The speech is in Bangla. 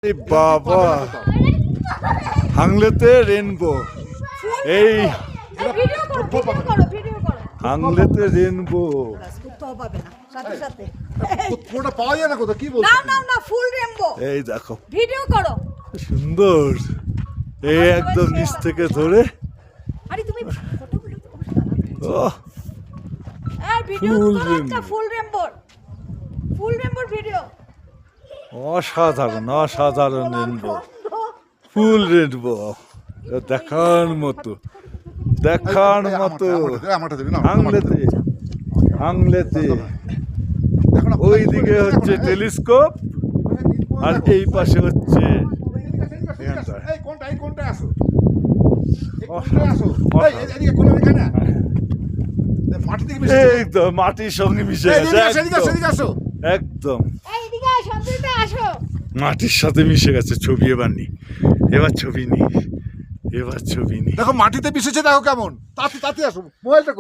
বাবা হাংলেতে রেনবো এই হাংলেতে রেনবো পাওয়া যায় না কোথাও কি বলছো না ফুল রেনবো এই দেখো ভিডিও করো সুন্দর এই একদম নিচ থেকে ধরে আরে তুমি ফটোগুলো ওহ, এই ভিডিও Full করো একটা rainbow. ফুল রেনবোর ভিডিও অসাধারণ অসাধারণ রেনবো ফুল রেনবো দেখার মতো দেখার মতো আমারটা দিবি না হাংলেতে হাংলেতে ওই দিকে হচ্ছে টেলিস্কোপ আর এই পাশে হচ্ছে এই কোনটা আসো এদিকে কোন এখানে মাটি থেকে এই তো মাটির সঙ্গে মিশে গেছে এদিকে আসো একদম এই এদিকে আসো সন্তুটা আসো মাটির সাথে মিশে গেছে ছবি এবার ছবি নি দেখো মাটিতে মিশেছে দেখো কেমন তাতে আসো মোবাইলটা কই